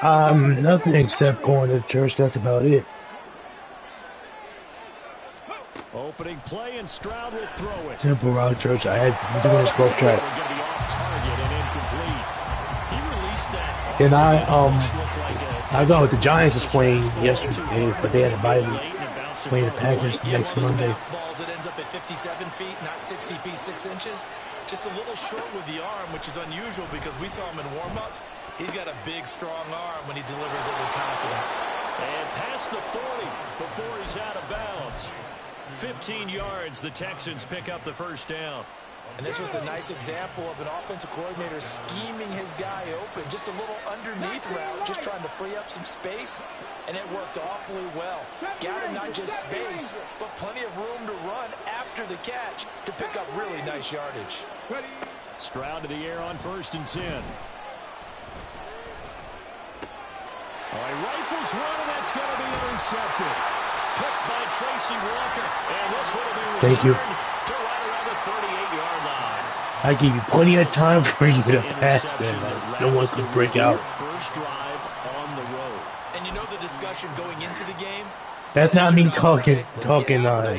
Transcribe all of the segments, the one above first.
Nothing except going to church. That's about it. Opening play, and Stroud will throw it. Simple route church. I had doing this growth track. Then I got with the Giants was playing yesterday, but they had a bye week. Playing the Packers next Monday. Balls, it ends up at 57 feet, not 60 feet 6 inches. Just a little short with the arm, which is unusual because we saw him in warm-ups. He's got a big, strong arm when he delivers it with confidence. And past the 40 before he's out of bounds. 15 yards, the Texans pick up the first down. And this was a nice example of an offensive coordinator scheming his guy open. Just a little underneath route, just trying to free up some space. And it worked awfully well. Got him not just space, but plenty of room to run after the catch to pick up really nice yardage. Stroud to the air on 1st and 10. Oh, he rifles one, and that's going to be intercepted. Picked by Tracy Walker. And this will be returned to right around the 38-yard line. I give you plenty of time for you to pass, man. No one's going to break out. First drive on the road. And you know the discussion going into the game? That's not me talking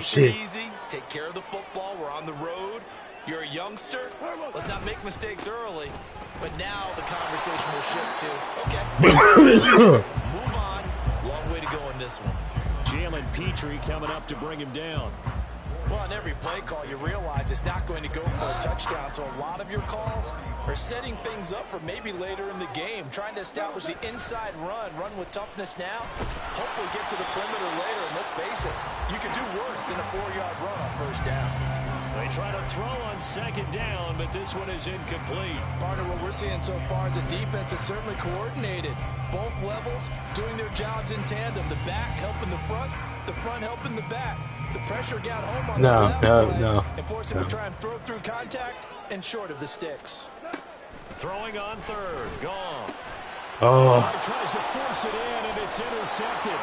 shit. Easy. Take care of the football. We're on the road. You're a youngster. Let's not make mistakes early. But now the conversation will shift to, okay, move on. Long way to go in this one. Jalen Petrie coming up to bring him down. Well, on every play call, you realize it's not going to go for a touchdown. So a lot of your calls are setting things up for maybe later in the game, trying to establish the inside run with toughness now, hopefully get to the perimeter later. And let's face it, you could do worse than a 4-yard run on 1st down. They try to throw on 2nd down, but this one is incomplete. Partner, what we're seeing so far is a defense that's certainly coordinated. Both levels doing their jobs in tandem. The back helping the front helping the back. The pressure got home on the left play and forced him to try and throw through contact and short of the sticks. Throwing on 3rd, Goff. Oh. Tries to force it in, and it's intercepted.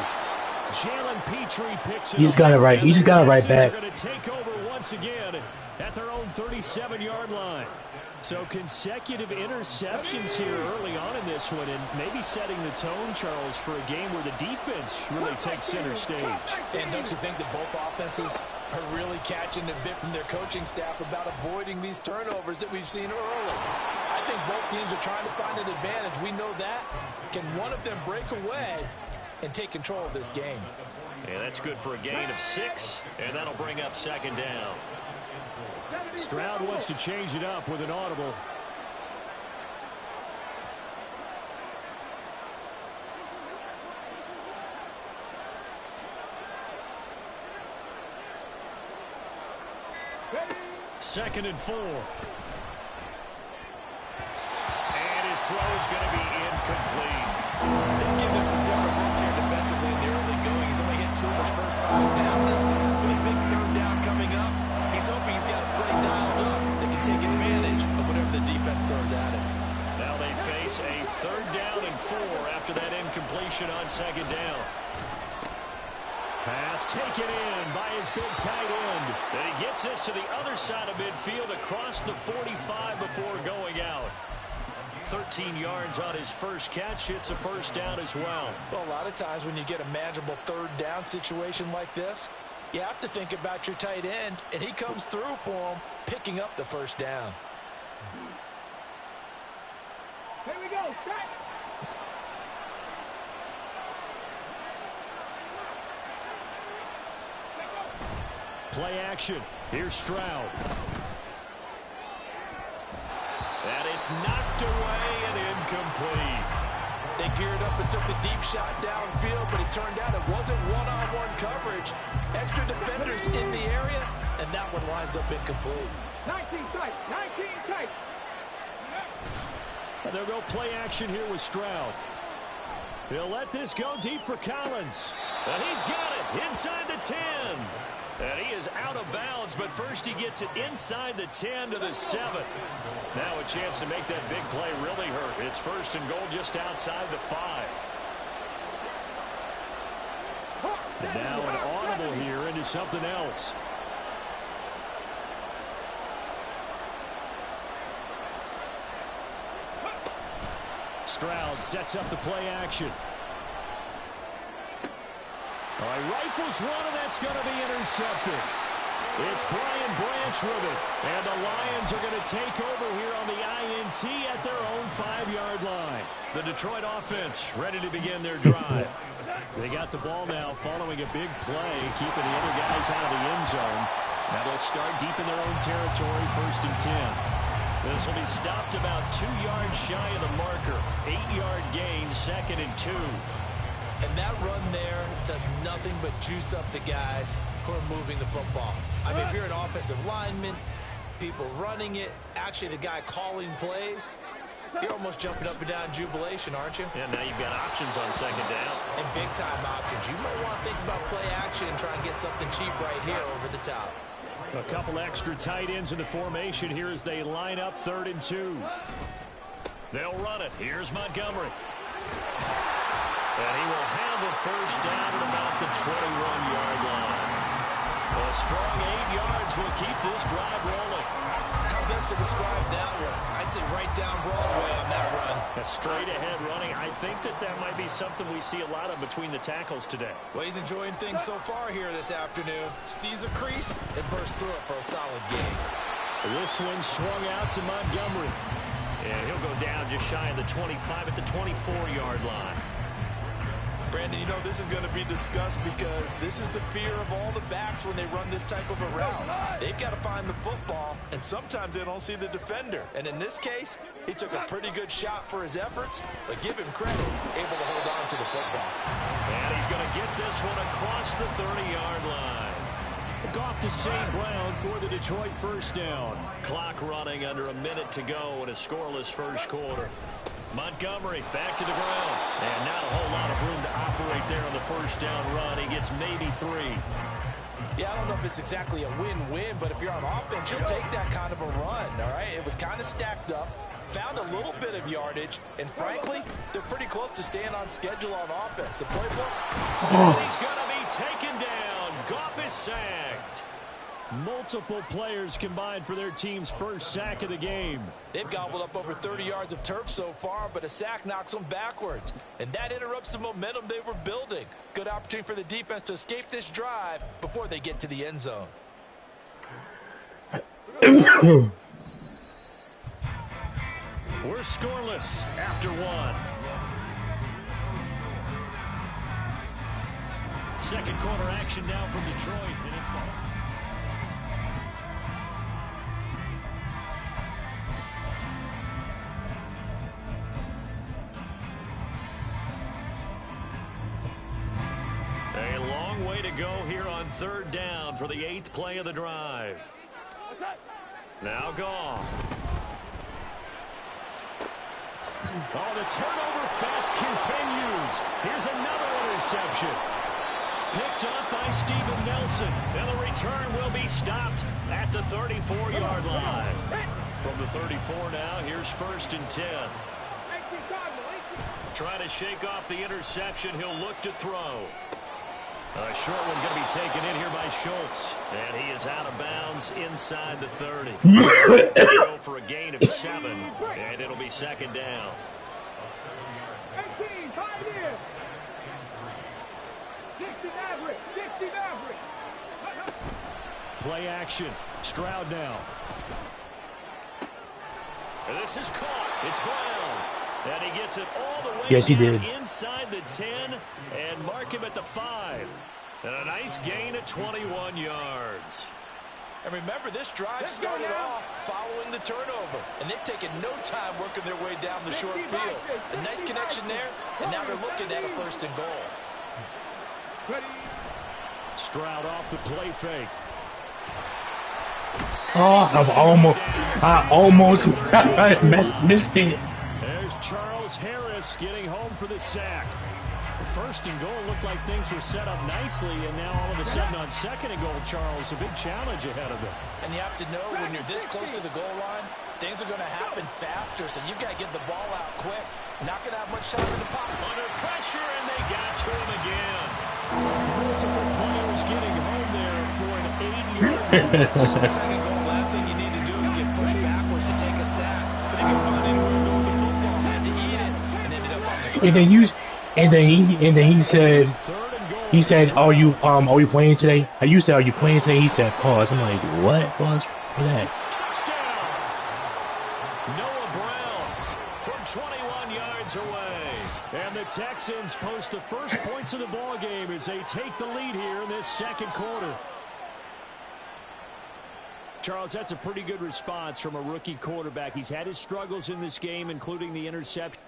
Jalen Petrie picks it. He's got it right. He's got it right back. Going to take over once again at their own 37-yard line. So consecutive interceptions here early on in this one, and maybe setting the tone, Charles, for a game where the defense really takes center stage. And don't you think that both offenses are really catching a bit from their coaching staff about avoiding these turnovers that we've seen early? I think both teams are trying to find an advantage. We know that. Can one of them break away and take control of this game? And that's good for a gain of 6, and that'll bring up 2nd down. Stroud wants to change it up with an audible. Second and 4. And his throw is going to be incomplete. They've given him some different looks here defensively in the early going. He's only hit 2 of his first 5 passes. With a big 3rd down coming up, he's hoping he's got a play dialed up that can take advantage of whatever the defense throws at him. Now they face a 3rd down and 4 after that incompletion on 2nd down. Pass taken in by his big tight end. And he gets this to the other side of midfield across the 45 before going out. 13 yards on his first catch. It's a 1st down as well. Well, a lot of times when you get a manageable 3rd down situation like this, you have to think about your tight end, and he comes through for him, picking up the 1st down. Here we go. Start. Play action. Here's Stroud. And it's knocked away and incomplete. They geared up and took the deep shot downfield, but it turned out it wasn't one-on-one coverage. Extra defenders in the area, and that one winds up incomplete. 19 tight. 19 tight. And they'll go play action here with Stroud. He'll let this go deep for Collins. And he's got it inside the 10. And he is out of bounds, but first he gets it inside the 10 to the 7. Now a chance to make that big play really hurt. It's 1st and goal just outside the 5. And now an audible here into something else. Stroud sets up the play action. All right, rifles one, and that's going to be intercepted. It's Brian Branch with it, and the Lions are going to take over here on the INT at their own 5-yard line. The Detroit offense ready to begin their drive. They got the ball now following a big play, keeping the other guys out of the end zone. Now they'll start deep in their own territory, 1st and 10. This will be stopped about 2 yards shy of the marker. 8-yard gain, 2nd and 2. And that run there does nothing but juice up the guys who are moving the football. I mean, if you're an offensive lineman, people running it, actually the guy calling plays, you're almost jumping up and down in jubilation, aren't you? Yeah, now you've got options on 2nd down. And big-time options. You might want to think about play action and try and get something cheap right here over the top. A couple extra tight ends in the formation here as they line up 3rd and 2. They'll run it. Here's Montgomery. And he will have a 1st down at about the 21-yard line. A strong 8 yards will keep this drive rolling. How best to describe that one? I'd say right down Broadway on that run. A straight-ahead running. I think that might be something we see a lot of between the tackles today. Well, he's enjoying things so far here this afternoon. Sees a crease and bursts through it for a solid game. This one swung out to Montgomery. And he'll go down just shy of the 25 at the 24-yard line. Brandon, you know this is going to be discussed because this is the fear of all the backs when they run this type of a route. They've got to find the football, and sometimes they don't see the defender. And in this case, he took a pretty good shot for his efforts, but give him credit, able to hold on to the football. And he's going to get this one across the 30-yard line. Goff to St. Brown for the Detroit 1st down. Clock running under a minute to go in a scoreless 1st quarter. Montgomery back to the ground. And not a whole lot of room to operate there on the 1st down run. He gets maybe 3. Yeah, I don't know if it's exactly a win-win, but if you're on offense, you'll take that kind of a run, all right? It was kind of stacked up, found a little bit of yardage, and frankly, they're pretty close to staying on schedule on offense. The playbook, and he's going to be taken down. Goff is sacked. Multiple players combined for their team's 1st sack of the game. They've gobbled up over 30 yards of turf so far, but a sack knocks them backwards. And that interrupts the momentum they were building. Good opportunity for the defense to escape this drive before they get to the end zone. We're scoreless after 1. 2nd quarter action now from Detroit, and it's the... A long way to go here on 3rd down for the 8th play of the drive. Now Goff. Oh, the turnover fest continues. Here's another interception. Picked up by Steven Nelson. And the return will be stopped at the 34-yard line. From the 34 now, here's 1st and 10. Trying to shake off the interception. He'll look to throw. A short one going to be taken in here by Schultz. And he is out of bounds inside the 30. Go for a gain of 7. And it'll be 2nd down. 18, 5 years. 60 average, 60 average. Play action. Stroud now. And this is caught. It's Brown. And he gets it all the way yes, he did. Inside the 10 and mark him at the 5. And a nice gain of 21 yards. And remember, this drive started off following the turnover. And they've taken no time working their way down the short field. A nice connection there, and now they're looking at a 1st and goal. Stroud off the play fake. Oh, I almost missed it. There's Charles Harris getting home for the sack. The 1st and goal looked like things were set up nicely, and now all of a sudden on 2nd and goal, Charles, a big challenge ahead of them. And you have to know when you're this close to the goal line, things are going to happen faster, so you've got to get the ball out quick. Not going to have much time in the pocket. Under pressure, and they got to him again. Multiple players getting home there for an 8-yard loss. 2nd goal, last thing you need to do is get pushed backwards to take a sack. But he can find anywhere to go with the football. Had to eat it, and he said, are you playing today? You said, are you playing today? He said, pause. I'm like, what? Pause for that. Noah Brown from 21 yards away. And the Texans post the first points of the ball game as they take the lead here in this second quarter. Charles, that's a pretty good response from a rookie quarterback. He's had his struggles in this game, including the interception.